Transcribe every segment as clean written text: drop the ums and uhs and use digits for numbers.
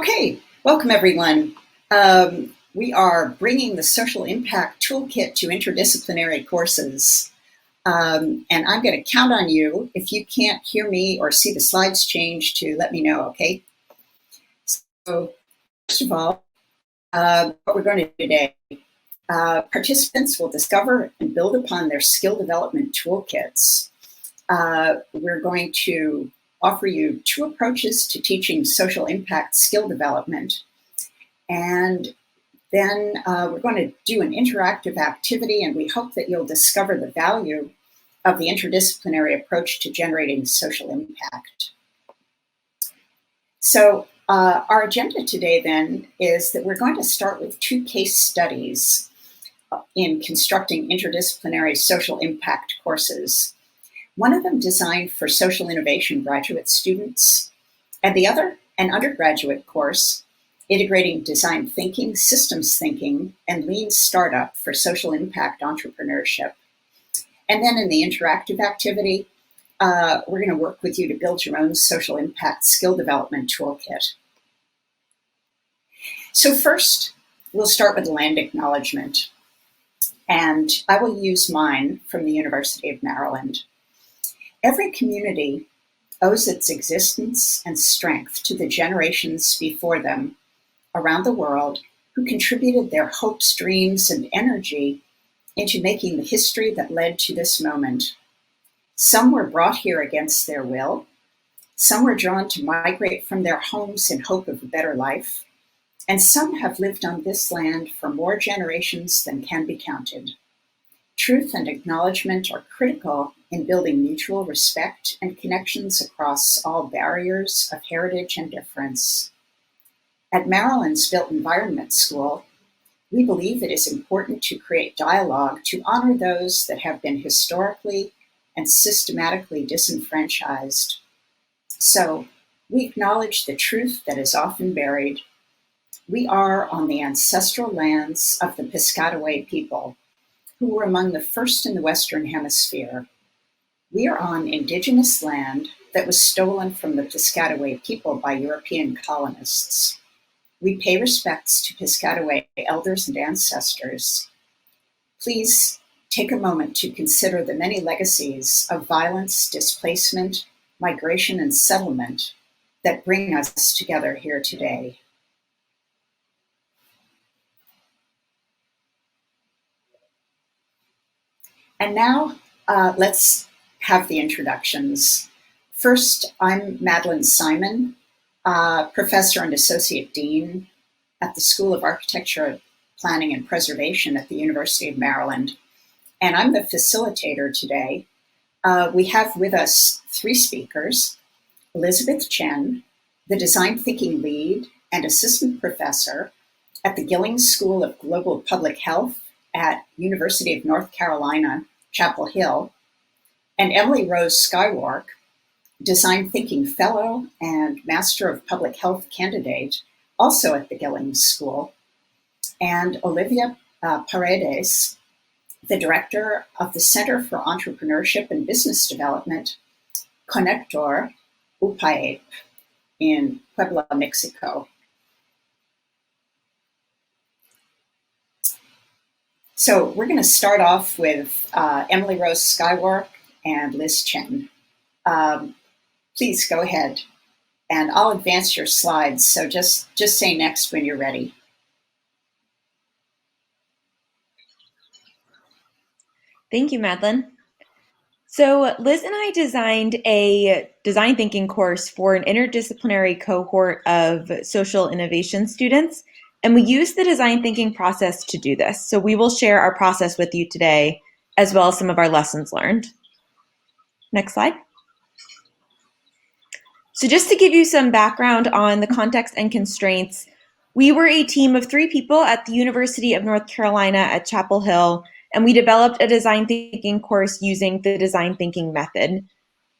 Okay, welcome everyone. We are bringing the Social Impact Toolkit to interdisciplinary courses. And I'm going to count on you if you can't hear me or see the slides change to let me know, okay? So first of all, what we're going to do today, participants will discover and build upon their skill development toolkits. We're going to offer you two approaches to teaching social impact skill development. And then we're going to do an interactive activity, and we hope that you'll discover the value of the interdisciplinary approach to generating social impact. So our agenda today then is that we're going to start with two case studies in constructing interdisciplinary social impact courses. One of them designed for social innovation graduate students, and the other an undergraduate course integrating design thinking, systems thinking, and lean startup for social impact entrepreneurship. And then in the interactive activity, we're going to work with you to build your own social impact skill development toolkit. So first, we'll start with land acknowledgement. And I will use mine from the University of Maryland. Every community owes its existence and strength to the generations before them around the world who contributed their hopes, dreams, and energy into making the history that led to this moment. Some were brought here against their will. Some were drawn to migrate from their homes in hope of a better life. And some have lived on this land for more generations than can be counted. Truth and acknowledgement are critical in building mutual respect and connections across all barriers of heritage and difference. At Maryland's Built Environment School, we believe it is important to create dialogue to honor those that have been historically and systematically disenfranchised. So we acknowledge the truth that is often buried. We are on the ancestral lands of the Piscataway people, who were among the first in the Western Hemisphere. We are on indigenous land that was stolen from the Piscataway people by European colonists. We pay respects to Piscataway elders and ancestors. Please take a moment to consider the many legacies of violence, displacement, migration, and settlement that bring us together here today. And now let's have the introductions. First, I'm Madeline Simon, Professor and Associate Dean at the School of Architecture, Planning and Preservation at the University of Maryland. And I'm the facilitator today. We have with us three speakers: Elizabeth Chen, the Design Thinking Lead and Assistant Professor at the Gillings School of Global Public Health at University of North Carolina, Chapel Hill, and Emily Rose Skywark, Design Thinking Fellow and Master of Public Health candidate, also at the Gillings School, and Olivia Paredes, the Director of the Center for Entrepreneurship and Business Development, Conector UPAEP in Puebla, Mexico. So we're going to start off with Emily Rose Skywark and Liz Chen. Please go ahead, and I'll advance your slides. So just say next when you're ready. Thank you, Madeline. So Liz and I designed a design thinking course for an interdisciplinary cohort of social innovation students. And we use the design thinking process to do this. So we will share our process with you today, as well as some of our lessons learned. Next slide. So just to give you some background on the context and constraints, we were a team of 3 people at the University of North Carolina at Chapel Hill, and we developed a design thinking course using the design thinking method.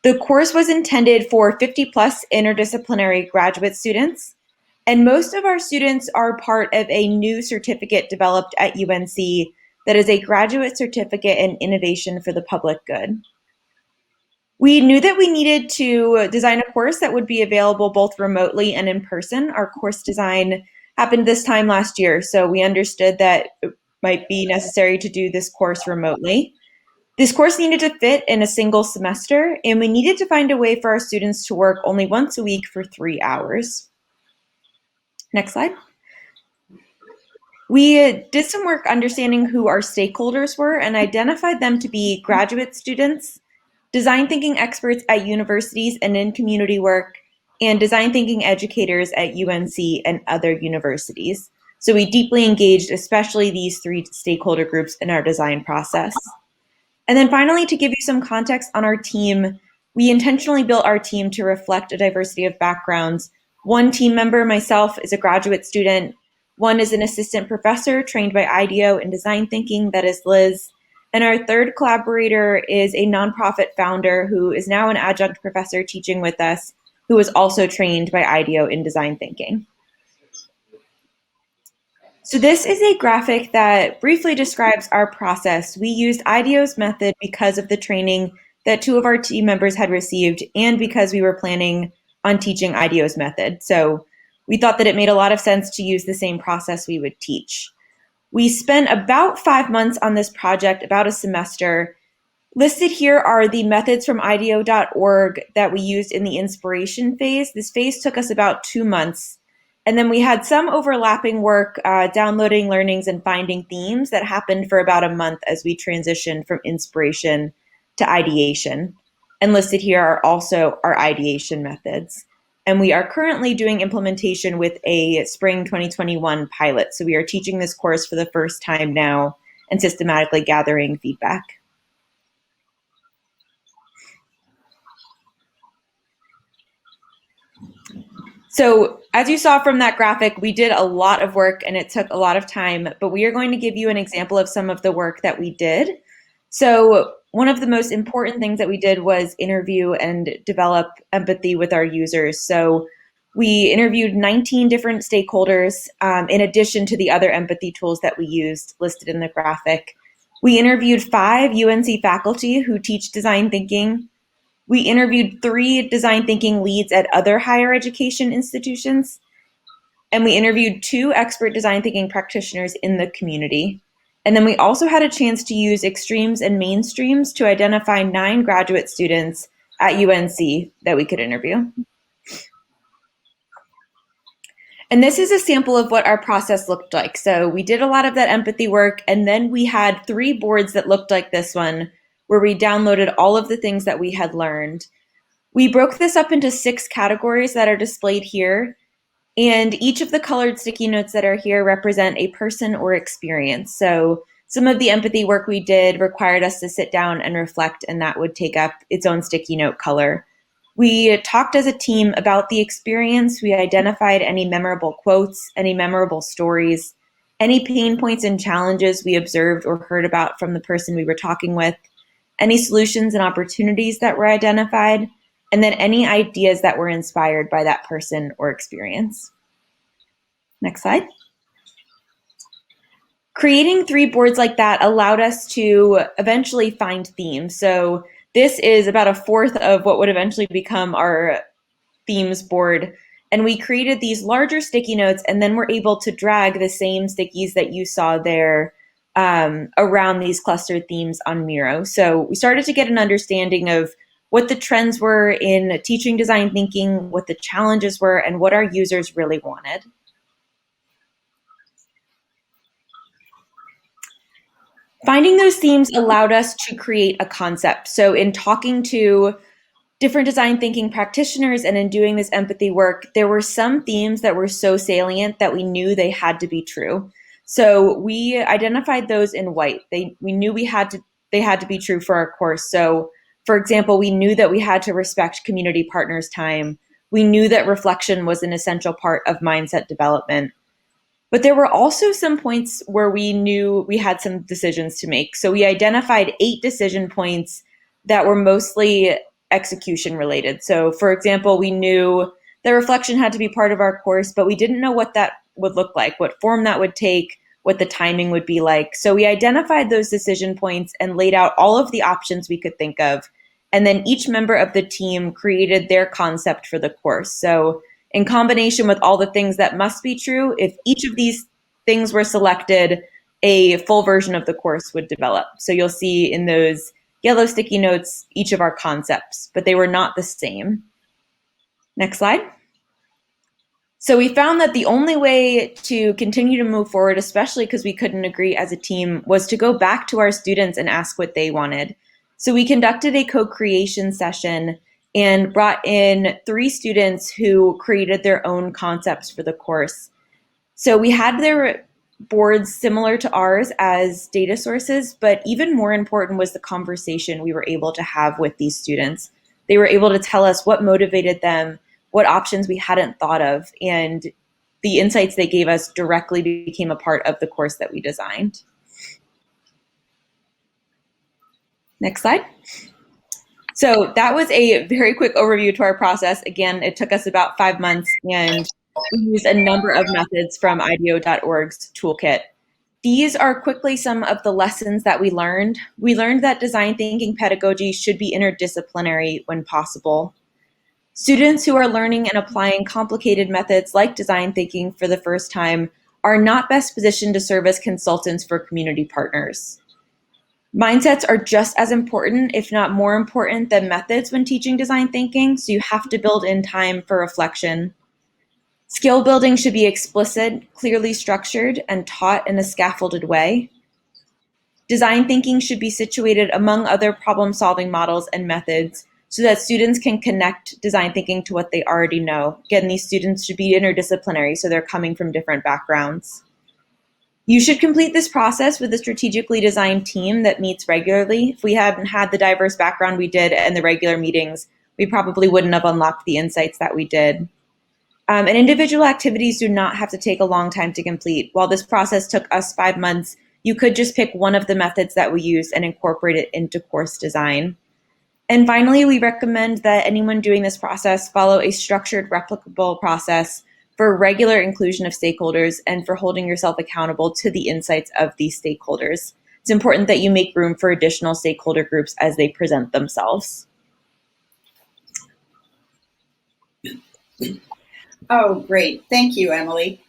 The course was intended for 50+ interdisciplinary graduate students. And most of our students are part of a new certificate developed at UNC that is a graduate certificate in innovation for the public good. We knew that we needed to design a course that would be available both remotely and in person. Our course design happened this time last year, so we understood that it might be necessary to do this course remotely. This course needed to fit in a single semester, and we needed to find a way for our students to work only once a week for 3 hours. Next slide. We did some work understanding who our stakeholders were and identified them to be graduate students, design thinking experts at universities and in community work, and design thinking educators at UNC and other universities. So we deeply engaged, especially these 3 stakeholder groups in our design process. And then finally, to give you some context on our team, we intentionally built our team to reflect a diversity of backgrounds. One team member, myself, is a graduate student. One is an assistant professor trained by IDEO in design thinking, that is Liz. And our third collaborator is a nonprofit founder who is now an adjunct professor teaching with us, who was also trained by IDEO in design thinking. So this is a graphic that briefly describes our process. We used IDEO's method because of the training that 2 of our team members had received and because we were planning on teaching IDEO's method. So we thought that it made a lot of sense to use the same process we would teach. We spent about 5 months on this project, about a semester. Listed here are the methods from IDEO.org that we used in the inspiration phase. This phase took us about 2 months. And then we had some overlapping work, downloading learnings and finding themes that happened for about a month as we transitioned from inspiration to ideation. And listed here are also our ideation methods. And we are currently doing implementation with a spring 2021 pilot. So we are teaching this course for the first time now and systematically gathering feedback. So as you saw from that graphic, we did a lot of work and it took a lot of time, but we are going to give you an example of some of the work that we did. So one of the most important things that we did was interview and develop empathy with our users. So we interviewed 19 different stakeholders in addition to the other empathy tools that we used listed in the graphic. We interviewed 5 UNC faculty who teach design thinking. We interviewed 3 design thinking leads at other higher education institutions, and we interviewed 2 expert design thinking practitioners in the community. And then we also had a chance to use extremes and mainstreams to identify 9 graduate students at UNC that we could interview. And this is a sample of what our process looked like. So we did a lot of that empathy work, and then we had 3 boards that looked like this one, where we downloaded all of the things that we had learned. We broke this up into 6 categories that are displayed here, and each of the colored sticky notes that are here represent a person or experience. So some of the empathy work we did required us to sit down and reflect, and that would take up its own sticky note color. We talked as a team about the experience. We identified any memorable quotes, any memorable stories, any pain points and challenges we observed or heard about from the person we were talking with, any solutions and opportunities that were identified, and then any ideas that were inspired by that person or experience. Next slide. Creating 3 boards like that allowed us to eventually find themes. So this is about a fourth of what would eventually become our themes board. And we created these larger sticky notes, and then we're able to drag the same stickies that you saw there around these clustered themes on Miro. So we started to get an understanding of what the trends were in teaching design thinking, what the challenges were, and what our users really wanted. Finding those themes allowed us to create a concept. So in talking to different design thinking practitioners and in doing this empathy work, there were some themes that were so salient that we knew they had to be true. So we identified those in white. We knew they had to be true for our course. So for example, we knew that we had to respect community partners' time. We knew that reflection was an essential part of mindset development. But there were also some points where we knew we had some decisions to make. So we identified 8 decision points that were mostly execution related. So for example, we knew that reflection had to be part of our course, but we didn't know what that would look like, what form that would take, what the timing would be like. So we identified those decision points and laid out all of the options we could think of. And then each member of the team created their concept for the course. So in combination with all the things that must be true, if each of these things were selected, a full version of the course would develop. So you'll see in those yellow sticky notes each of our concepts, but they were not the same. Next slide. So we found that the only way to continue to move forward, especially because we couldn't agree as a team, was to go back to our students and ask what they wanted. So we conducted a co-creation session and brought in 3 students who created their own concepts for the course. So we had their boards similar to ours as data sources, but even more important was the conversation we were able to have with these students. They were able to tell us what motivated them, what options we hadn't thought of, and the insights they gave us directly became a part of the course that we designed. Next slide. So that was a very quick overview to our process. Again, it took us about 5 months, and we used a number of methods from IDEO.org's Toolkit. These are quickly some of the lessons that we learned. We learned that design thinking pedagogy should be interdisciplinary when possible. Students who are learning and applying complicated methods like design thinking for the first time are not best positioned to serve as consultants for community partners. Mindsets are just as important, if not more important, than methods when teaching design thinking, so you have to build in time for reflection. Skill building should be explicit, clearly structured, and taught in a scaffolded way. Design thinking should be situated among other problem-solving models and methods so that students can connect design thinking to what they already know. Again, these students should be interdisciplinary, so they're coming from different backgrounds. You should complete this process with a strategically designed team that meets regularly. If we hadn't had the diverse background we did and the regular meetings, we probably wouldn't have unlocked the insights that we did. And individual activities do not have to take a long time to complete. While this process took us 5 months, you could just pick one of the methods that we use and incorporate it into course design. And finally, we recommend that anyone doing this process follow a structured, replicable process for regular inclusion of stakeholders and for holding yourself accountable to the insights of these stakeholders. It's important that you make room for additional stakeholder groups as they present themselves. Oh, great. Thank you, Emily.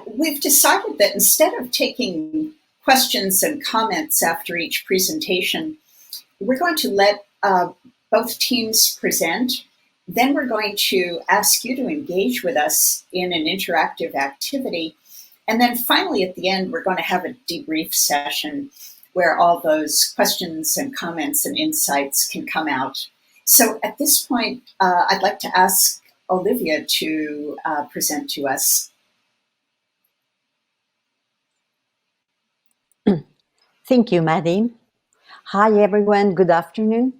We've decided that instead of taking questions and comments after each presentation, we're going to let both teams present. Then we're going to ask you to engage with us in an interactive activity. And then finally, at the end, we're going to have a debrief session where all those questions and comments and insights can come out. So at this point, I'd like to ask Olivia to present to us. Thank you, Maddie. Hi, everyone. Good afternoon.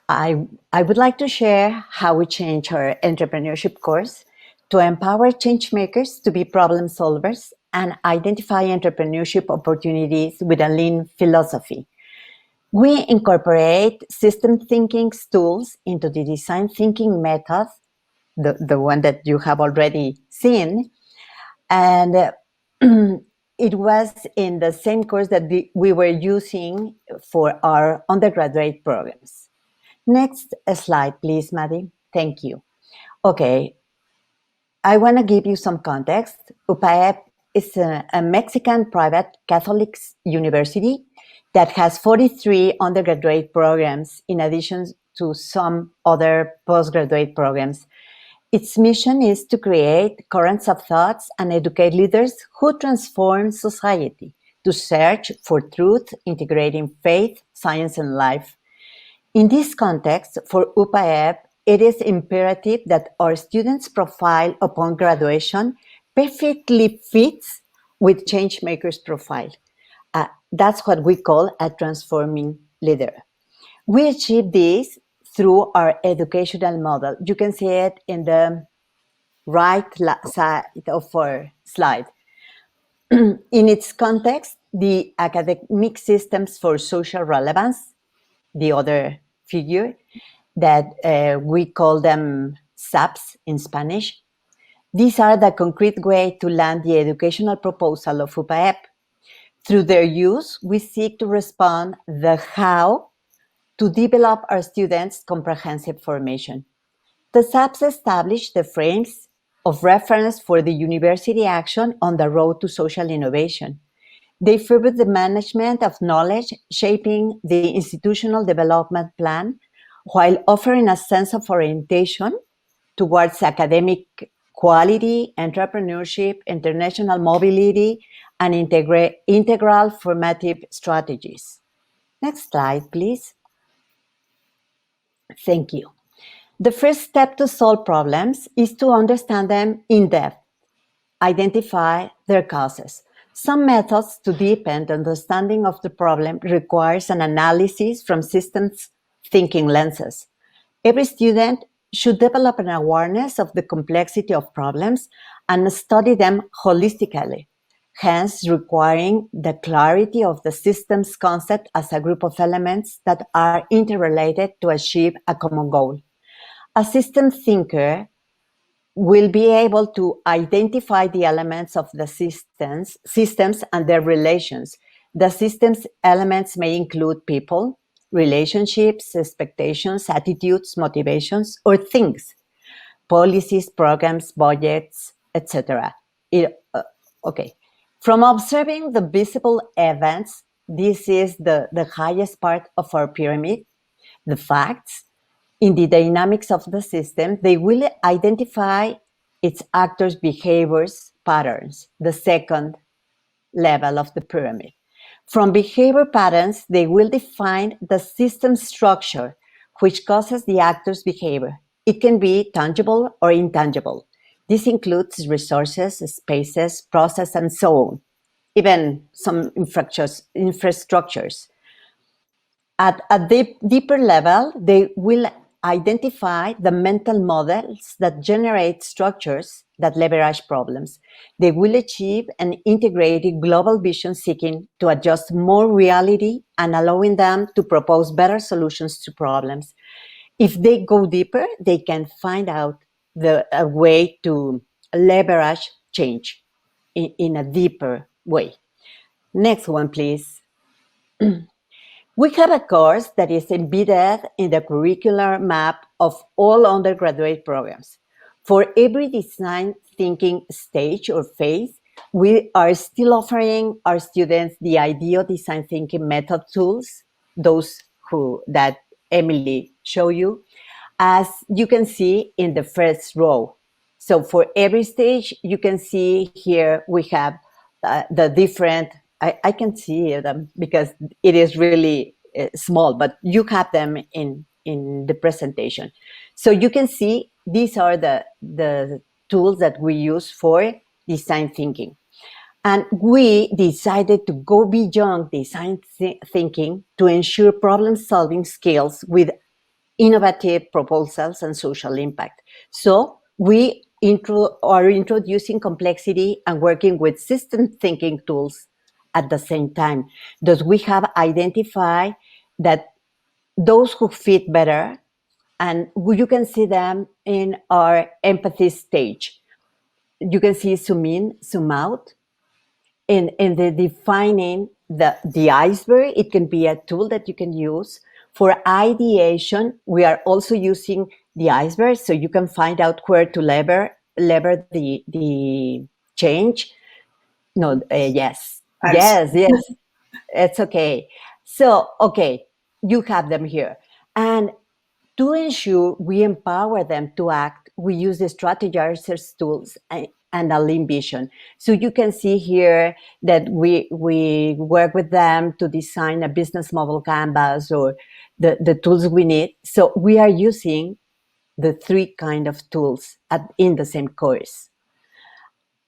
I would like to share how we change our entrepreneurship course to empower change makers to be problem solvers and identify entrepreneurship opportunities with a lean philosophy. We incorporate system thinking tools into the design thinking method, the one that you have already seen, and it was in the same course that we were using for our undergraduate programs. Next slide, please, Maddie. Thank you. Okay, I want to give you some context. UPAEP is a Mexican private Catholic university that has 43 undergraduate programs in addition to some other postgraduate programs. Its mission is to create currents of thoughts and educate leaders who transform society, to search for truth, integrating faith, science, and life. In this context, for UPAEP, it is imperative that our students' profile upon graduation perfectly fits with changemakers' profile. That's what we call a transforming leader. We achieve this through our educational model. You can see it in the right side of our slide. In its context, the academic systems for social relevance, the other figure, that we call them SAPs in Spanish. These are the concrete way to land the educational proposal of UPAEP. Through their use, we seek to respond the how to develop our students' comprehensive formation. The SAPs establish the frames of reference for the university action on the road to social innovation. They favor the management of knowledge, shaping the institutional development plan, while offering a sense of orientation towards academic quality, entrepreneurship, international mobility, and integral formative strategies. Next slide, please. Thank you. The first step to solve problems is to understand them in depth, identify their causes. Some methods to deepen the understanding of the problem requires an analysis from systems thinking lenses. Every student should develop an awareness of the complexity of problems and study them holistically, hence requiring the clarity of the systems concept as a group of elements that are interrelated to achieve a common goal. A system thinker will be able to identify the elements of the systems and their relations. The systems elements may include people, relationships, expectations, attitudes, motivations, or things, policies, programs, budgets, etc. Okay. From observing the visible events, this is the highest part of our pyramid, the facts. In the dynamics of the system, they will identify its actors' behaviors patterns, the second level of the pyramid. From behavior patterns, they will define the system structure, which causes the actor's behavior. It can be tangible or intangible. This includes resources, spaces, process, and so on, even some infrastructures. At a deeper level, they will identify the mental models that generate structures that leverage problems. They will achieve an integrated global vision seeking to adjust more reality and allowing them to propose better solutions to problems. If they go deeper, they can find out a way to leverage change in a deeper way. Next one, please. We have a course that is embedded in the curricular map of all undergraduate programs. For every design thinking stage or phase, we are still offering our students the IDEO design thinking method tools, those that Emily showed you, as you can see in the first row. So for every stage, you can see here we have the different, I can see them because it is really small, but you have them in the presentation. So you can see these are the tools that we use for design thinking. And we decided to go beyond design thinking to ensure problem-solving skills with innovative proposals and social impact. So we are introducing complexity and working with system thinking tools at the same time. Thus, we have identified that those who fit better, and you can see them in our empathy stage. You can see zoom in, zoom out. In the defining the iceberg, it can be a tool that you can use. For ideation, we are also using the iceberg, so you can find out where to lever the change. No, yes, it's okay. So, okay, you have them here. And to ensure we empower them to act, we use the strategizers tools and a lean vision. So you can see here that we work with them to design a business model canvas or the tools we need. So we are using the three kind of tools in the same course.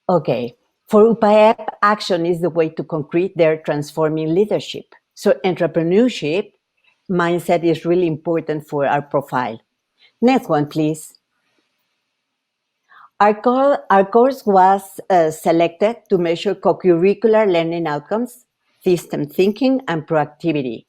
Okay, for UPAEP, action is the way to concrete their transforming leadership. So entrepreneurship mindset is really important for our profile. Next one, please. Our course was selected to measure co-curricular learning outcomes, system thinking, and proactivity,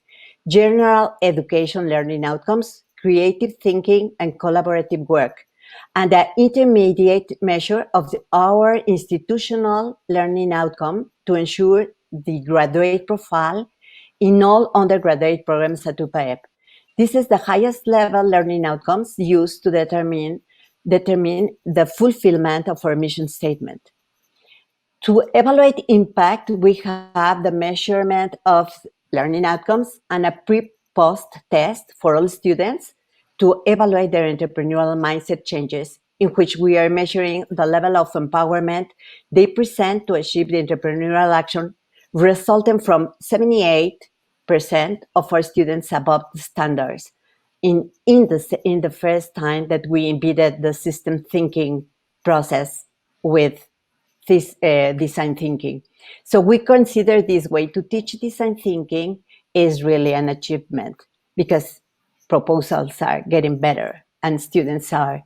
general education learning outcomes, creative thinking, and collaborative work, and the intermediate measure of our institutional learning outcome to ensure the graduate profile in all undergraduate programs at UPAEP. This is the highest level learning outcomes used to determine the fulfillment of our mission statement. To evaluate impact, we have the measurement of learning outcomes and a pre-post test for all students to evaluate their entrepreneurial mindset changes, in which we are measuring the level of empowerment they present to achieve the entrepreneurial action, resulting from 78% of our students above the standards in the first time that we embedded the system thinking process with this design thinking. So we consider this way to teach design thinking is really an achievement, because proposals are getting better and students are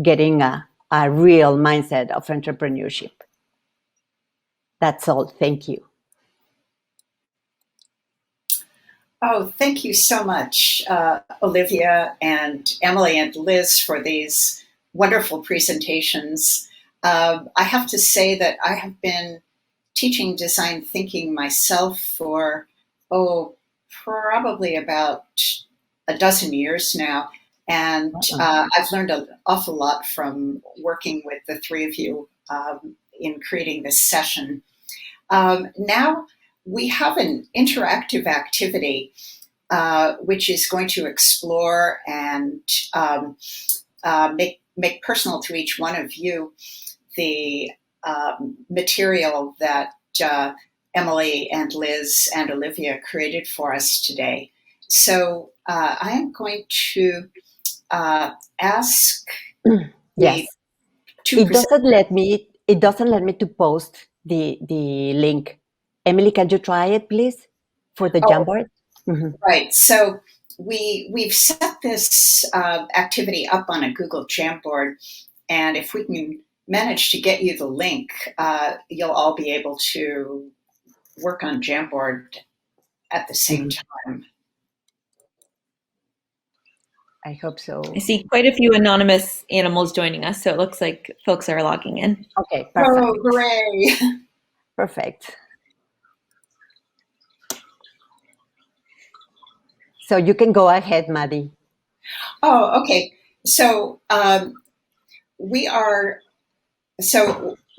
getting a real mindset of entrepreneurship. That's all. Thank you. Oh, thank you so much, Olivia and Emily and Liz, for these wonderful presentations. I have to say that I have been teaching design thinking myself for, probably about a dozen years now. And I've learned an awful lot from working with the three of you in creating this session. Now we have an interactive activity which is going to explore and make personal to each one of you the material that Emily and Liz and Olivia created for us today. So I am going to ask yes. It doesn't let me to post the link. Emily, can you try it, please, for the Jamboard? Mm-hmm. Right. So we've set this activity up on a Google Jamboard, and if we can manage to get you the link, you'll all be able to work on Jamboard at the same time. I hope so. I see quite a few anonymous animals joining us, so it looks like folks are logging in. Okay, perfect. Oh, hooray! Perfect. So you can go ahead, Maddie. Oh, okay. So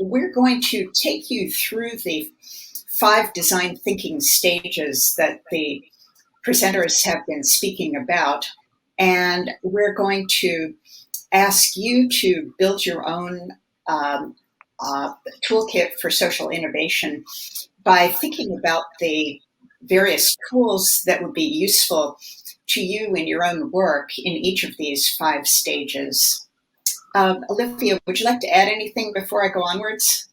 we're going to take you through the 5 design thinking stages that the presenters have been speaking about. And we're going to ask you to build your own toolkit for social innovation by thinking about the various tools that would be useful to you in your own work in each of these 5 stages. Olivia, would you like to add anything before I go onwards?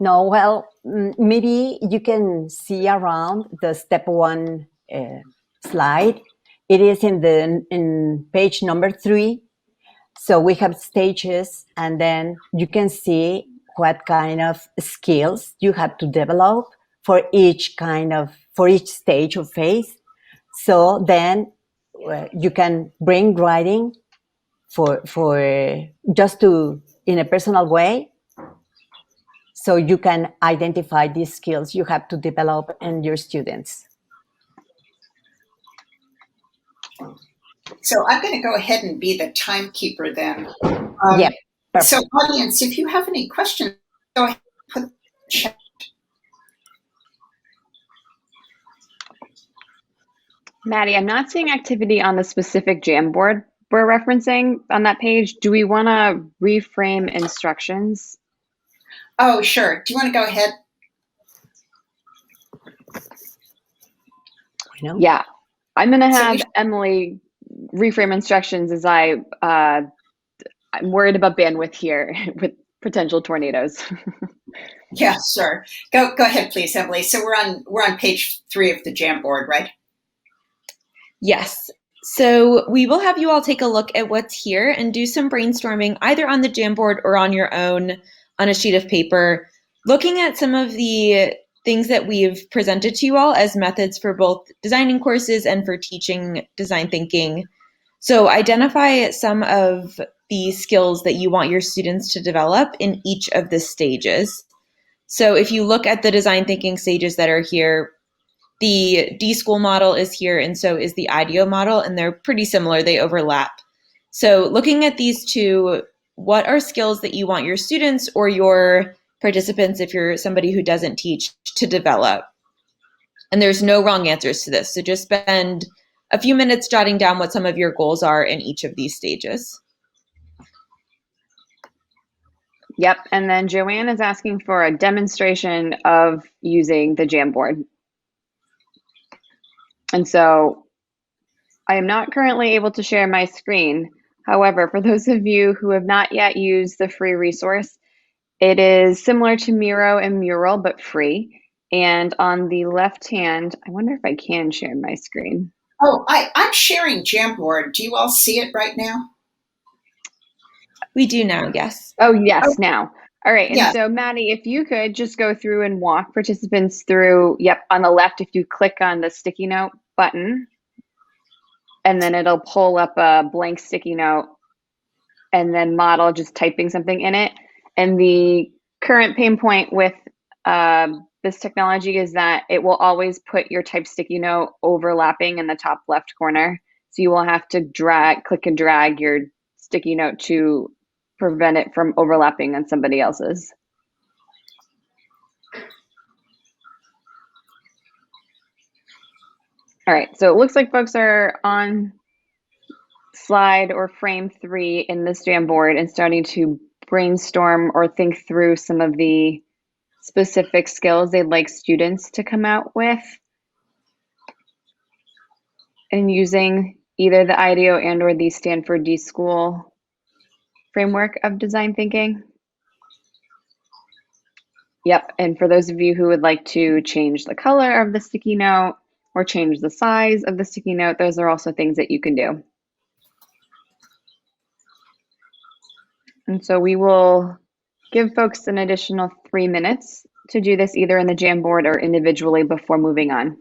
No, well, maybe you can see around the step 1 slide. It is in page number 3. So we have stages, and then you can see what kind of skills you have to develop for each stage or phase. So then you can bring writing for just to in a personal way. So you can identify these skills you have to develop in your students. So I'm going to go ahead and be the timekeeper then. Yeah. Perfect. So audience, if you have any questions, go ahead and put chat. Maddie, I'm not seeing activity on the specific Jamboard we're referencing on that page. Do we want to reframe instructions? Oh, sure. Do you want to go ahead? Yeah. I'm going to have Emily reframe instructions as I'm worried about bandwidth here with potential tornadoes. Yeah, sure. Go ahead, please, Emily. So we're on page 3 of the Jamboard, right? Yes. So we will have you all take a look at what's here and do some brainstorming either on the Jamboard or on your own on a sheet of paper, looking at some of the things that we've presented to you all as methods for both designing courses and for teaching design thinking. So identify some of the skills that you want your students to develop in each of the stages. So if you look at the design thinking stages that are here, The D-School model is here, and so is the IDEO model, and they're pretty similar. They overlap. So looking at these two, what are skills that you want your students or your participants, if you're somebody who doesn't teach, to develop? And there's no wrong answers to this. So just spend a few minutes jotting down what some of your goals are in each of these stages. Yep, and then Joanne is asking for a demonstration of using the Jamboard. And so I am not currently able to share my screen. However, for those of you who have not yet used the free resource, it is similar to Miro and Mural, but free. And on the left hand, I wonder if I can share my screen. Oh, I'm sharing Jamboard. Do you all see it right now? We do now, yes. Oh, yes, now. All right, and Yeah. so Maddie, if you could just go through and walk participants through, yep, on the left, if you click on the sticky note button, and then it'll pull up a blank sticky note, and then model just typing something in it. And the current pain point with this technology is that it will always put your typed sticky note overlapping in the top left corner. So you will have to click and drag your sticky note to prevent it from overlapping on somebody else's. All right, so it looks like folks are on slide or frame 3 in this Jamboard and starting to brainstorm or think through some of the specific skills they'd like students to come out with, and using either the IDEO and or the Stanford D-School framework of design thinking. Yep, and for those of you who would like to change the color of the sticky note or change the size of the sticky note, those are also things that you can do. And so we will give folks an additional 3 minutes to do this either in the Jamboard or individually before moving on.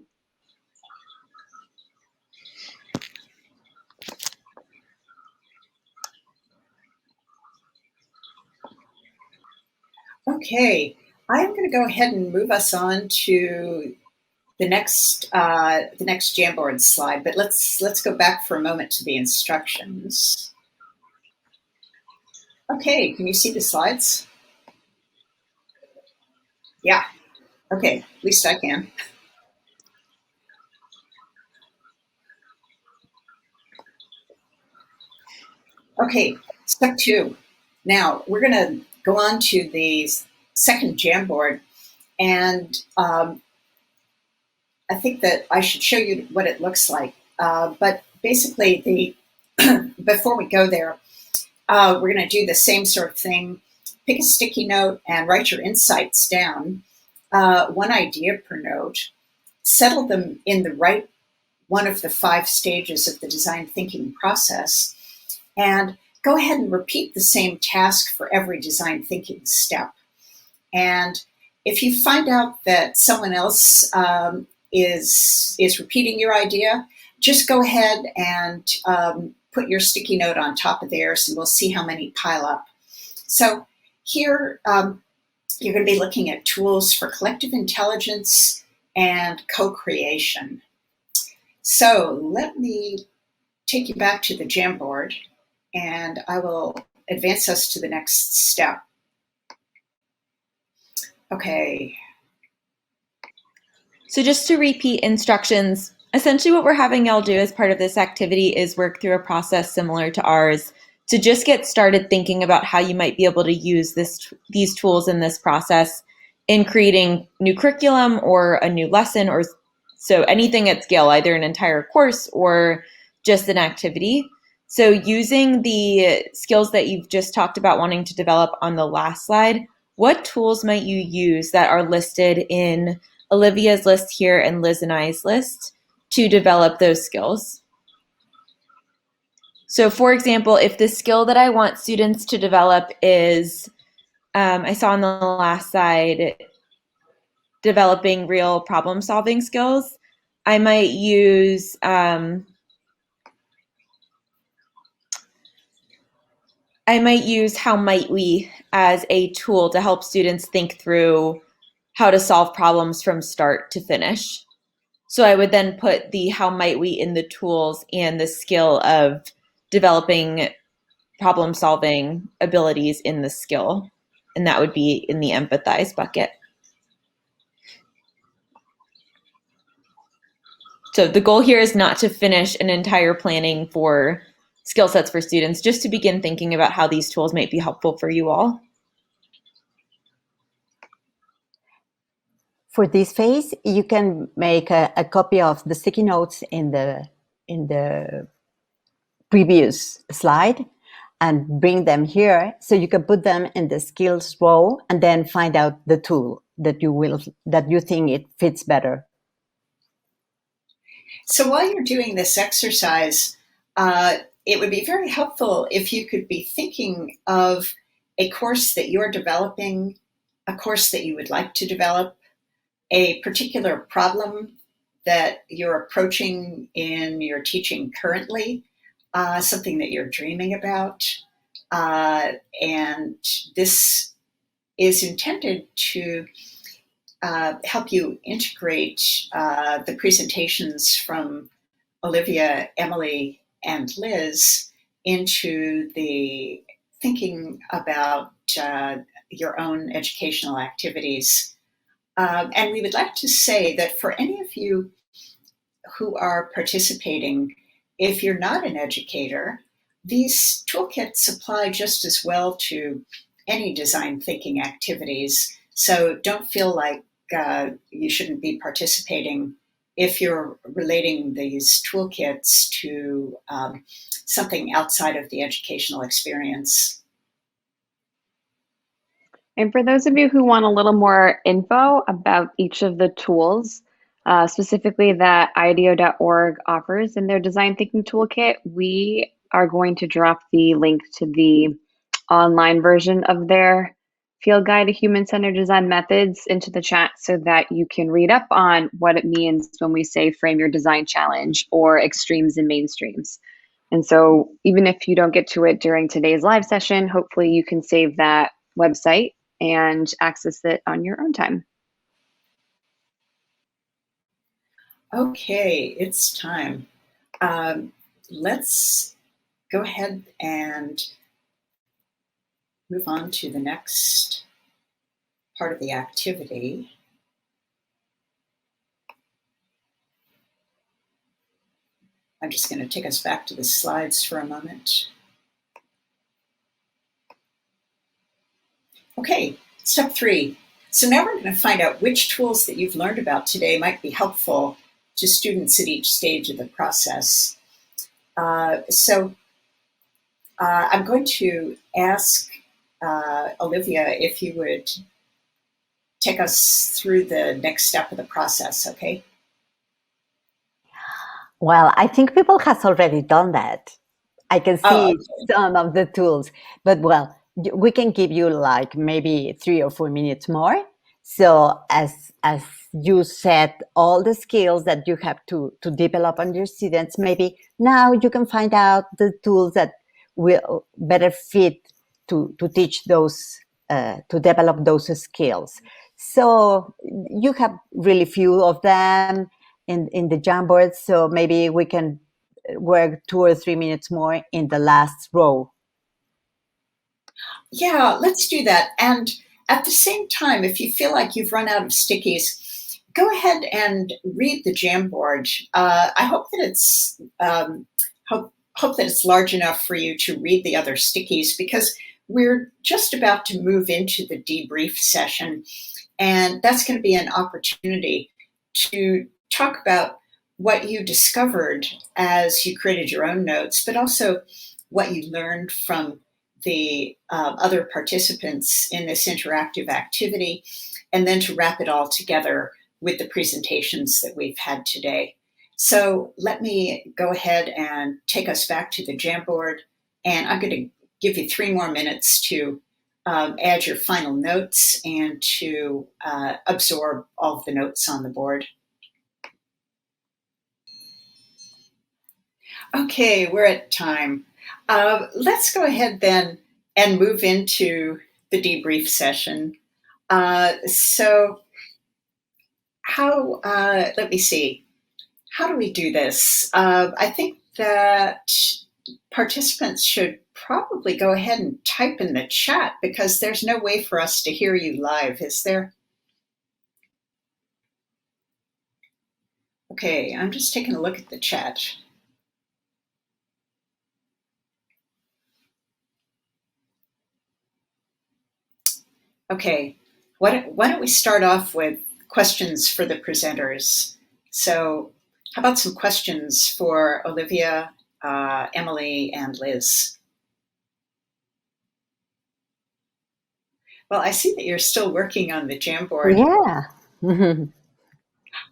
Okay, I'm going to go ahead and move us on to the next Jamboard slide, but let's go back for a moment to the instructions. Okay, can you see the slides? Yeah. Okay, at least I can. Okay, step 2. Now we're going to go on to the second Jamboard, and I think that I should show you what it looks like. But basically, before we go there, we're going to do the same sort of thing. Pick a sticky note and write your insights down, one idea per note. Settle them in the right one of the 5 stages of the design thinking process, and go ahead and repeat the same task for every design thinking step. And if you find out that someone else is repeating your idea, just go ahead and put your sticky note on top of theirs, and we'll see how many pile up. So here, you're going to be looking at tools for collective intelligence and co-creation. So let me take you back to the Jamboard, and I will advance us to the next step. Okay. So just to repeat instructions, essentially what we're having y'all do as part of this activity is work through a process similar to ours to just get started thinking about how you might be able to use these tools in this process in creating new curriculum or a new lesson, or so anything at scale, either an entire course or just an activity. So using the skills that you've just talked about wanting to develop on the last slide, what tools might you use that are listed in Olivia's list here and Liz and I's list to develop those skills? So for example, if the skill that I want students to develop is, I saw on the last slide, developing real problem solving skills, I might use How Might We as a tool to help students think through how to solve problems from start to finish. So I would then put the how might we in the tools and the skill of developing problem solving abilities in the skill. And that would be in the empathize bucket. So the goal here is not to finish an entire planning for skill sets for students, just to begin thinking about how these tools might be helpful for you all. For this phase, you can make a copy of the sticky notes in the previous slide and bring them here, so you can put them in the skills row and then find out the tool that you think it fits better. So while you're doing this exercise, it would be very helpful if you could be thinking of a course that you're developing, a course that you would like to develop, a particular problem that you're approaching in your teaching currently, something that you're dreaming about. And this is intended to help you integrate the presentations from Olivia, Emily, and Liz into the thinking about your own educational activities. And we would like to say that for any of you who are participating, if you're not an educator, these toolkits apply just as well to any design thinking activities. So don't feel like you shouldn't be participating if you're relating these toolkits to something outside of the educational experience. And for those of you who want a little more info about each of the tools, specifically that IDEO.org offers in their design thinking toolkit, we are going to drop the link to the online version of their field guide to human-centered design methods into the chat so that you can read up on what it means when we say frame your design challenge or extremes and mainstreams. And so even if you don't get to it during today's live session, hopefully you can save that website and access it on your own time. Okay, it's time. Let's go ahead and move on to the next part of the activity. I'm just going to take us back to the slides for a moment. Okay, step 3. So now we're going to find out which tools that you've learned about today might be helpful to students at each stage of the process. I'm going to ask Olivia if you would take us through the next step of the process, okay? Well, I think people has already done that. I can see some of the tools, but well, we can give you like maybe 3 or 4 minutes more. So as you set all the skills that you have to develop on your students, maybe now you can find out the tools that will better fit to teach those, to develop those skills. So you have really few of them in the Jamboard, so maybe we can work 2 or 3 minutes more in the last row. Yeah, let's do that. And at the same time, if you feel like you've run out of stickies, go ahead and read the Jamboard. I hope that it's hope that it's large enough for you to read the other stickies, because we're just about to move into the debrief session, and that's going to be an opportunity to talk about what you discovered as you created your own notes, but also what you learned from the other participants in this interactive activity, and then to wrap it all together with the presentations that we've had today. So let me go ahead and take us back to the Jamboard, and I'm going to give you 3 more minutes to add your final notes and to absorb all of the notes on the board. Okay, we're at time. Let's go ahead then and move into the debrief session. Let me see. how do we do this? I think that participants should probably go ahead and type in the chat because there's no way for us to hear you live, is there? Okay, I'm just taking a look at the chat. Okay, why don't we start off with questions for the presenters? So how about some questions for Olivia, Emily, and Liz? Well, I see that you're still working on the Jamboard. Yeah.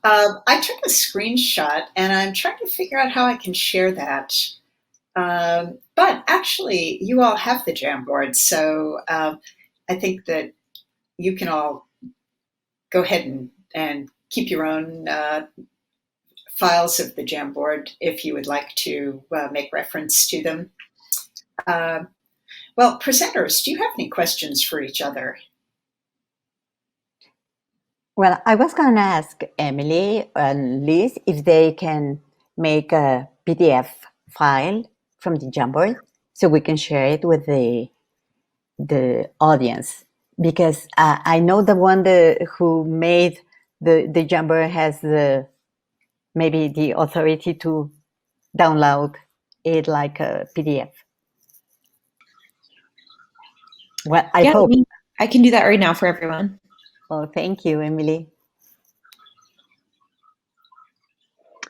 I took a screenshot and I'm trying to figure out how I can share that. But actually, you all have the Jamboard, so I think that you can all go ahead and keep your own files of the Jamboard if you would like to make reference to them. Well, presenters, do you have any questions for each other? Well, I was going to ask Emily and Liz if they can make a PDF file from the Jamboard so we can share it with the audience, because I know the one who made the Jamboard has maybe the authority to download it like a PDF. Well, I hope. I can do that right now for everyone. Oh, thank you, Emily.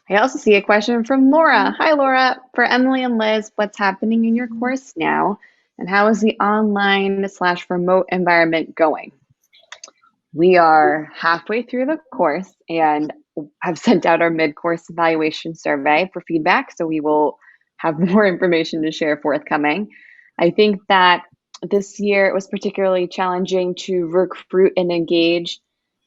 I also see a question from Laura. Hi, Laura. For Emily and Liz, what's happening in your course now? And how is the online/remote environment going? We are halfway through the course and have sent out our mid-course evaluation survey for feedback. So we will have more information to share forthcoming. I think that this year it was particularly challenging to recruit and engage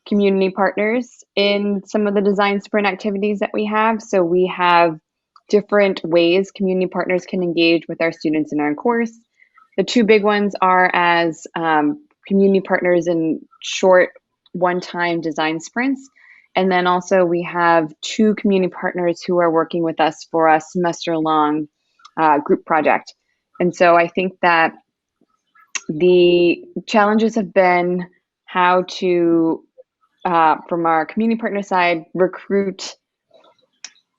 community partners in some of the design sprint activities that we have. So we have different ways community partners can engage with our students in our course. The two big ones are as community partners in short one-time design sprints. And then also we have two community partners who are working with us for a semester-long group project. And so I think that the challenges have been how to, from our community partner side, recruit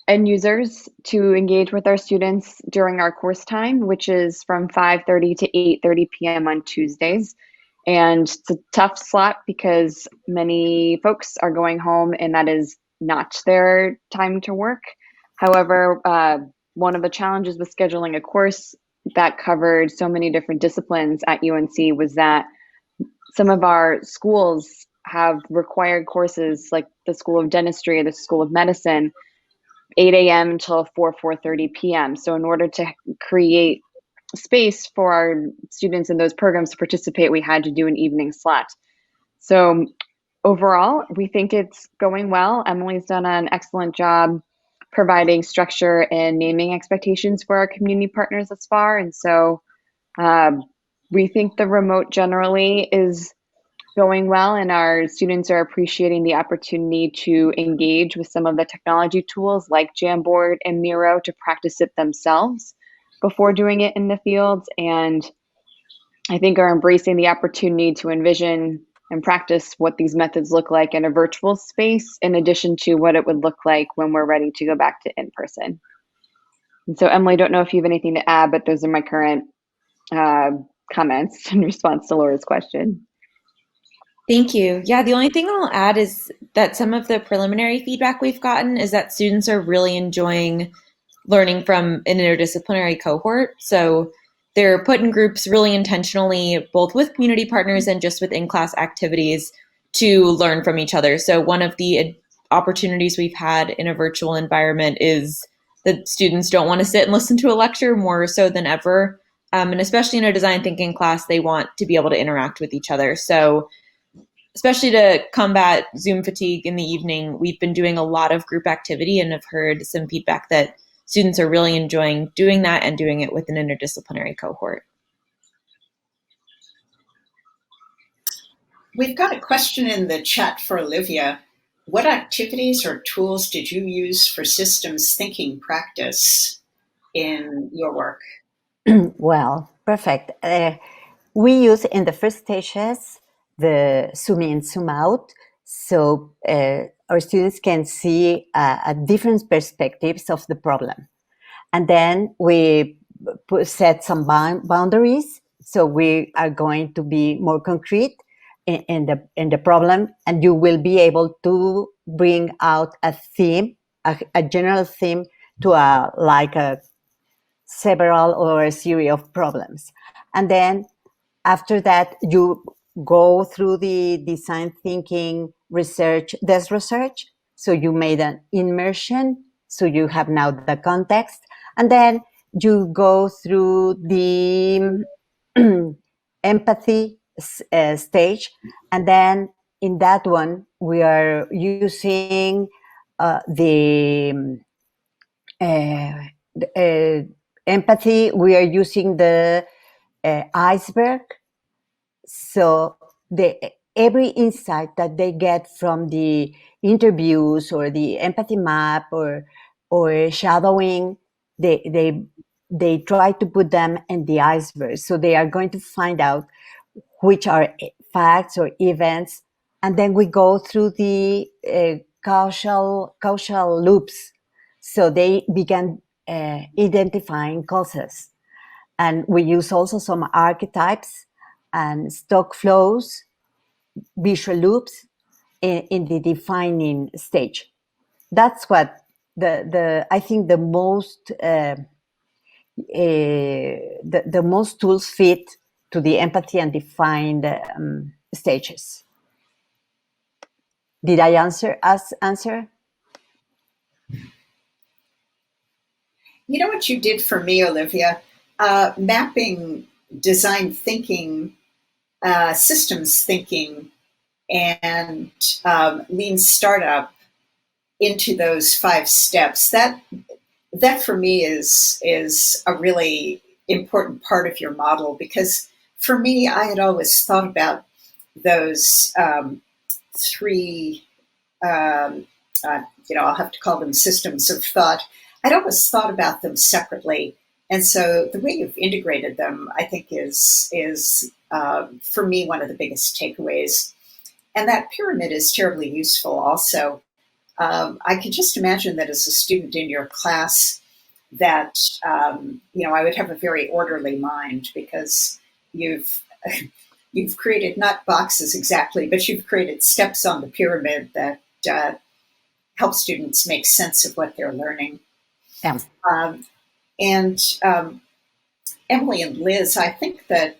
end users to engage with our students during our course time, which is from 5:30 to 8:30 p.m. on Tuesdays. And it's a tough slot because many folks are going home and that is not their time to work. However, one of the challenges with scheduling a course that covered so many different disciplines at UNC was that some of our schools have required courses like the School of Dentistry, the School of Medicine, 8 a.m. until 4:30 p.m. So in order to create space for our students in those programs to participate, we had to do an evening slot. So overall, we think it's going well. Emily's done an excellent job providing structure and naming expectations for our community partners thus far. And so we think the remote generally is going well, and our students are appreciating the opportunity to engage with some of the technology tools like Jamboard and Miro to practice it themselves before doing it in the field. And I think are embracing the opportunity to envision and practice what these methods look like in a virtual space, in addition to what it would look like when we're ready to go back to in-person. And so Emily, I don't know if you have anything to add, but those are my current comments in response to Laura's question. Thank you. Yeah, the only thing I'll add is that some of the preliminary feedback we've gotten is that students are really enjoying learning from an interdisciplinary cohort. So they're put in groups really intentionally, both with community partners and just with in-class activities to learn from each other. So one of the opportunities we've had in a virtual environment is that students don't want to sit and listen to a lecture more so than ever. And especially in a design thinking class, they want to be able to interact with each other. So especially to combat Zoom fatigue in the evening, we've been doing a lot of group activity and have heard some feedback that students are really enjoying doing that and doing it with an interdisciplinary cohort. We've got a question in the chat for Olivia. what activities or tools did you use for systems thinking practice in your work? Well, perfect. We use in the first stages the zoom in, zoom out, so our students can see different perspectives of the problem. And then we set some boundaries, so we are going to be more concrete in the problem, and you will be able to bring out a theme, a general theme to a several or a series of problems. And then after that, you go through the design thinking research, desk research. So you made an immersion. So you have now the context. And then you go through the empathy stage. And then in that one, we are using the empathy. We are using the iceberg. So every insight that they get from the interviews or the empathy map or shadowing, they try to put them in the iceberg. So they are going to find out which are facts or events, and then we go through the causal loops. So they began identifying causes. And we use also some archetypes and stock flows, visual loops in the defining stage. That's what I think the most tools fit to the empathy and defined stages. Did I answer? You know what you did for me, Olivia? Mapping design thinking, systems thinking, and lean startup into those 5 steps. That for me is a really important part of your model, because for me, I had always thought about those 3 I'll have to call them systems of thought. I'd always thought about them separately. And so the way you've integrated them, I think, is for me, one of the biggest takeaways. And that pyramid is terribly useful also. I can just imagine that as a student in your class, that, I would have a very orderly mind, because you've created not boxes exactly, but you've created steps on the pyramid that help students make sense of what they're learning. Yeah. And Emily and Liz, I think that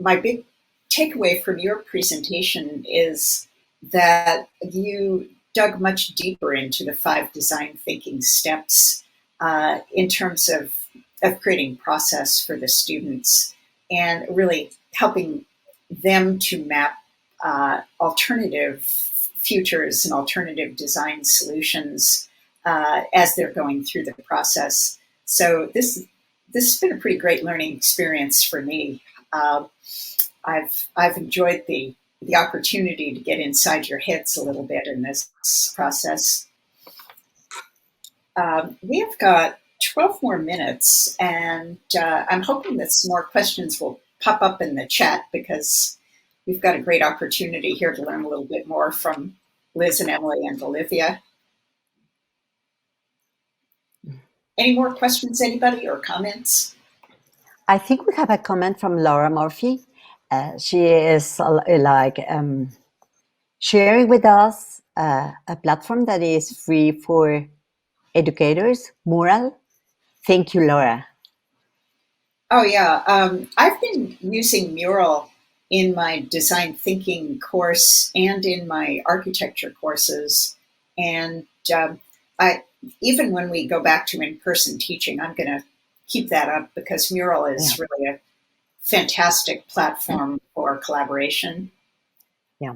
my big takeaway from your presentation is that you dug much deeper into the 5 design thinking steps in terms of creating process for the students and really helping them to map alternative futures and alternative design solutions as they're going through the process. So this has been a pretty great learning experience for me. I've enjoyed the opportunity to get inside your heads a little bit in this process. We have got 12 more minutes, and I'm hoping that some more questions will pop up in the chat, because we've got a great opportunity here to learn a little bit more from Liz and Emily and Olivia. Any more questions, anybody, or comments? I think we have a comment from Laura Murphy. She is sharing with us a platform that is free for educators, Mural. Thank you, Laura. Oh, yeah. I've been using Mural in my design thinking course and in my architecture courses. And even when we go back to in-person teaching, I'm going to keep that up, because Mural is really a fantastic platform for collaboration. Yeah.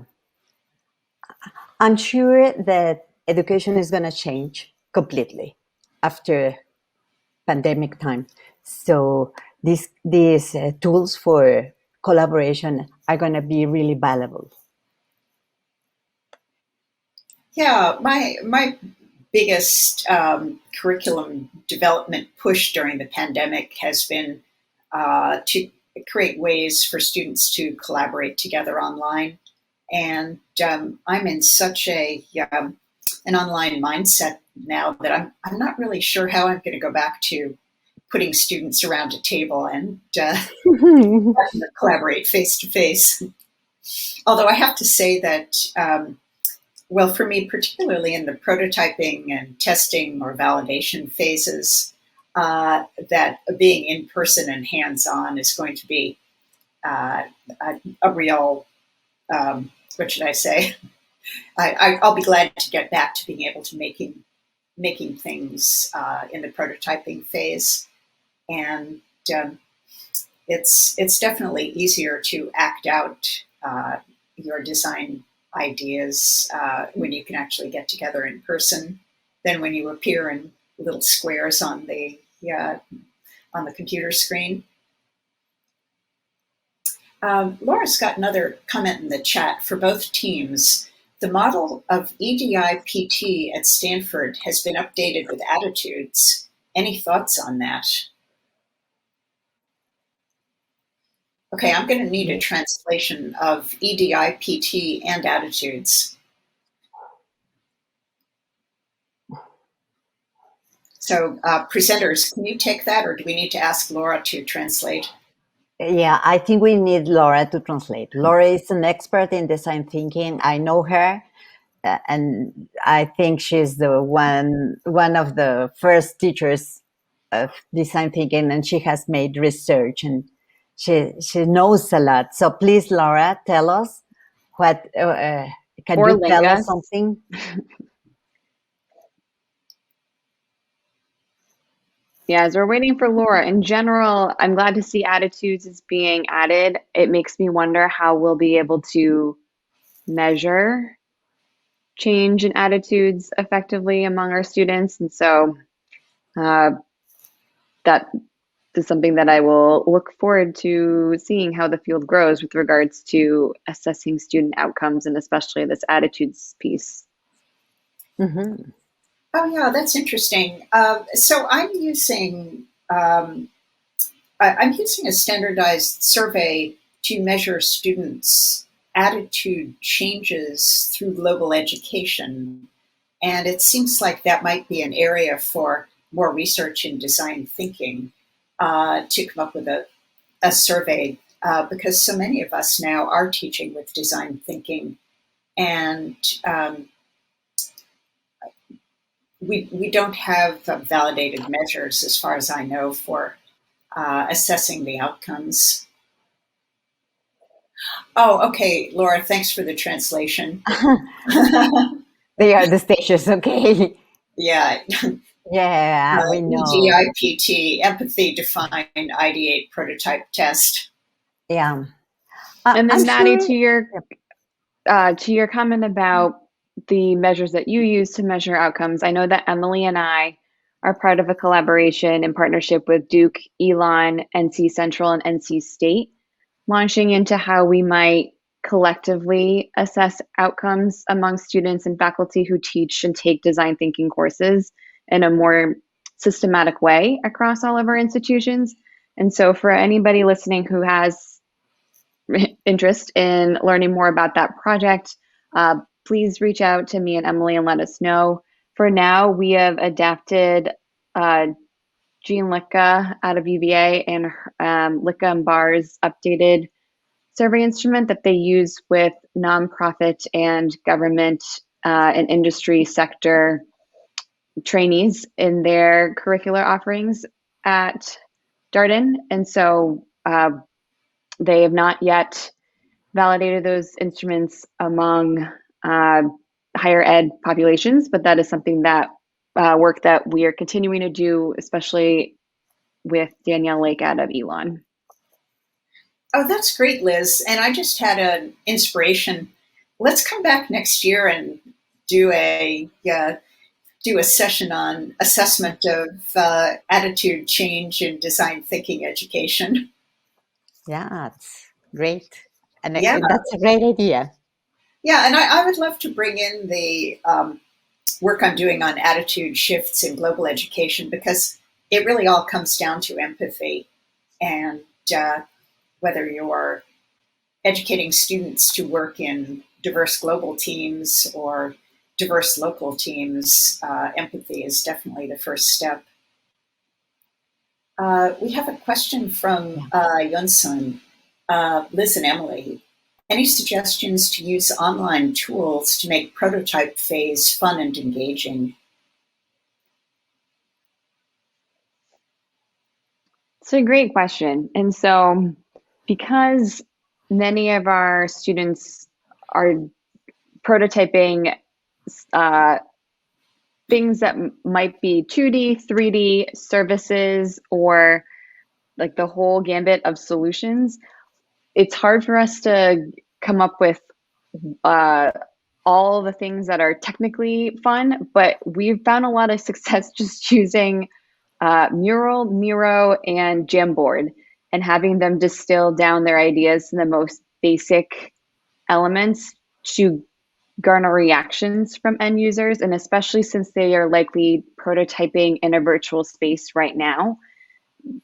I'm sure that education is going to change completely after pandemic time. So these tools for collaboration are going to be really valuable. Yeah, my biggest curriculum development push during the pandemic has been to create ways for students to collaborate together online. And I'm in such an online mindset now that I'm not really sure how I'm going to go back to putting students around a table and collaborate face to face. Although I have to say that, well, for me, particularly in the prototyping and testing or validation phases, that being in person and hands on is going to be a real, what should I say? I'll be glad to get back to being able to making things in the prototyping phase, and it's definitely easier to act out your design ideas when you can actually get together in person than when you appear in little squares on the computer screen. Laura's got another comment in the chat for both teams. The model of EDI-PT at Stanford has been updated with attitudes. Any thoughts on that? Okay, I'm going to need a translation of EDI-PT and attitudes. So presenters, can you take that, or do we need to ask Laura to translate? Yeah, I think we need Laura to translate. Laura is an expert in design thinking. I know her, and I think she's the one of the first teachers of design thinking, and she has made research and she knows a lot. So please, Laura, tell us what can Or you tell Linga. us something? Yeah, as we're waiting for Laura, in general, I'm glad to see attitudes is being added. It makes me wonder how we'll be able to measure change in attitudes effectively among our students. And so that is something that I will look forward to seeing how the field grows with regards to assessing student outcomes, and especially this attitudes piece. Mm-hmm. Oh yeah, that's interesting. So I'm using a standardized survey to measure students' attitude changes through global education, and it seems like that might be an area for more research in design thinking to come up with a survey because so many of us now are teaching with design thinking, and we don't have validated measures, as far as I know, for assessing the outcomes. Oh, okay, Laura, thanks for the translation. They are the stages, okay? Yeah. Yeah, we know. EDIPT, empathy, define, ideate, prototype, test. Yeah. And then I'm Maddie, sure. to your comment about the measures that you use to measure outcomes, I know that Emily and I are part of a collaboration in partnership with Duke, Elon, NC Central, and NC State, launching into how we might collectively assess outcomes among students and faculty who teach and take design thinking courses in a more systematic way across all of our institutions. And so for anybody listening who has interest in learning more about that project, please reach out to me and Emily and let us know. For now, we have adapted Jean Licka out of UVA and Licka and Barr's updated survey instrument that they use with nonprofit and government and industry sector trainees in their curricular offerings at Darden. And so they have not yet validated those instruments among higher ed populations, but that is something that work that we are continuing to do, especially with Danielle Lake out of Elon. Oh, that's great, Liz. And I just had an inspiration. Let's come back next year and do a session on assessment of attitude change in design thinking education. Yeah, it's great. And Yeah. that's a great idea. Yeah, and I would love to bring in the work I'm doing on attitude shifts in global education, because it really all comes down to empathy. And whether you're educating students to work in diverse global teams or diverse local teams, empathy is definitely the first step. We have a question from Yunsun, Liz and Emily. Any suggestions to use online tools to make prototype phase fun and engaging? It's a great question. And so, because many of our students are prototyping things that might be 2D, 3D services, or like the whole gambit of solutions, it's hard for us to come up with all the things that are technically fun, but we've found a lot of success just using Mural, Miro, and Jamboard, and having them distill down their ideas to the most basic elements to garner reactions from end users. And especially since they are likely prototyping in a virtual space right now,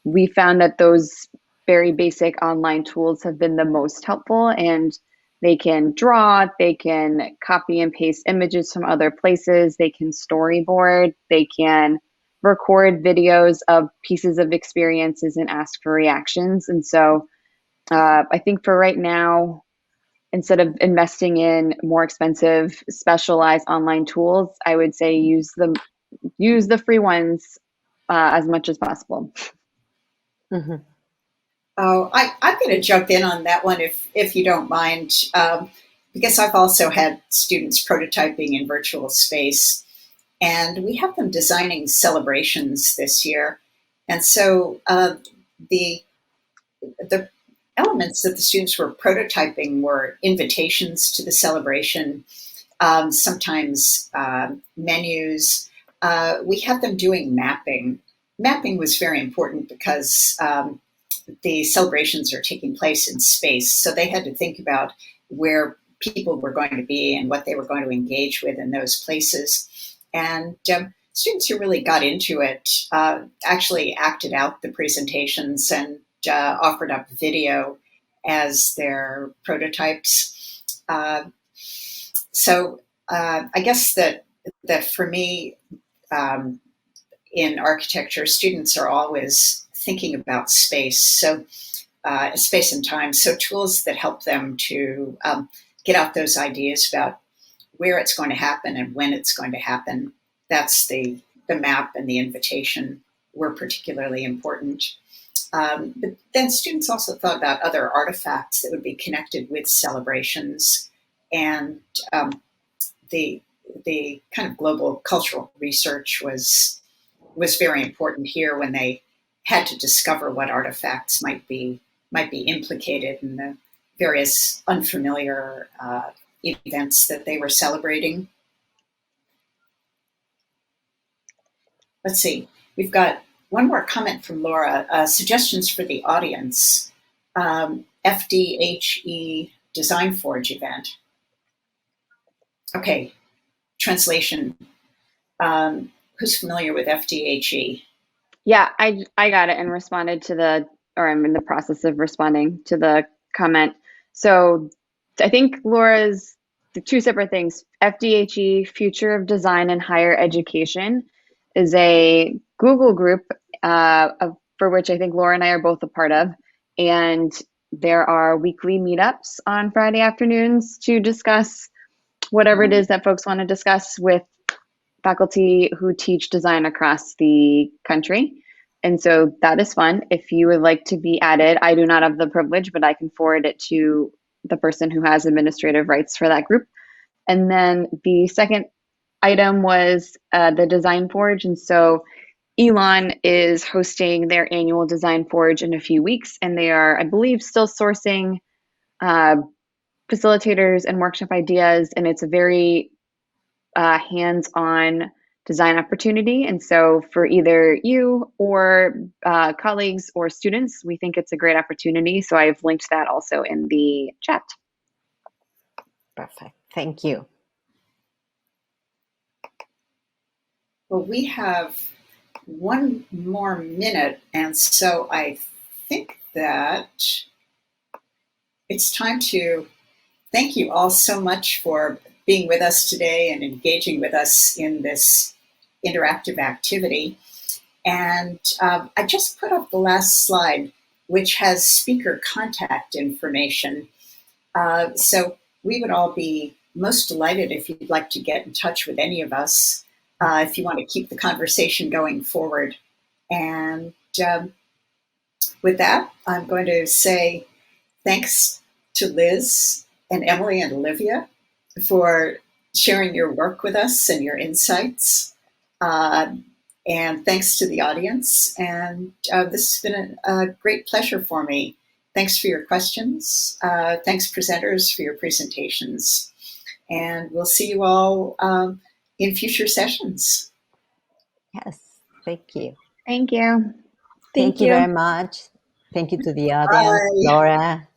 we found that those very basic online tools have been the most helpful, and they can draw, they can copy and paste images from other places, they can storyboard, they can record videos of pieces of experiences and ask for reactions. And so I think for right now, instead of investing in more expensive, specialized online tools, I would say use the free ones as much as possible. Mm-hmm. Oh, I'm going to jump in on that one if you don't mind, because I've also had students prototyping in virtual space, and we have them designing celebrations this year. And so the elements that the students were prototyping were invitations to the celebration, sometimes menus. We had them doing mapping. Mapping was very important because the celebrations are taking place in space, so they had to think about where people were going to be and what they were going to engage with in those places. And students who really got into it actually acted out the presentations and offered up video as their prototypes. So I guess that for me, in architecture, students are always thinking about space, so space and time. So tools that help them to get out those ideas about where it's going to happen and when it's going to happen. That's the map and the invitation were particularly important. But then students also thought about other artifacts that would be connected with celebrations, and the kind of global cultural research was very important here when they had to discover what artifacts might be implicated in the various unfamiliar events that they were celebrating. Let's see, we've got one more comment from Laura, suggestions for the audience. FDHE Design Forge event. Okay, translation. Who's familiar with FDHE? Yeah, I got it and responded to I'm in the process of responding to the comment. So I think Laura's the two separate things. FDHE, Future of Design in Higher Education, is a Google group for which I think Laura and I are both a part of. And there are weekly meetups on Friday afternoons to discuss whatever it is that folks want to discuss with faculty who teach design across the country. And so that is fun. If you would like to be added, I do not have the privilege, but I can forward it to the person who has administrative rights for that group. And then the second item was the Design Forge. And so Elon is hosting their annual Design Forge in a few weeks, and they are, I believe, still sourcing facilitators and workshop ideas, and it's a very hands-on design opportunity. And so for either you or colleagues or students, we think it's a great opportunity. So I've linked that also in the chat. Perfect. Thank you. Well, we have one more minute, and so I think that it's time to thank you all so much for being with us today and engaging with us in this interactive activity. And I just put up the last slide, which has speaker contact information. So we would all be most delighted if you'd like to get in touch with any of us, if you want to keep the conversation going forward. And with that, I'm going to say thanks to Liz and Emily and Olivia for sharing your work with us and your insights. And thanks to the audience. And this has been a great pleasure for me. Thanks for your questions. Thanks, presenters, for your presentations. And we'll see you all in future sessions. Yes, thank you. Thank you. Thank you very much. Thank you to the audience, Bye. Laura.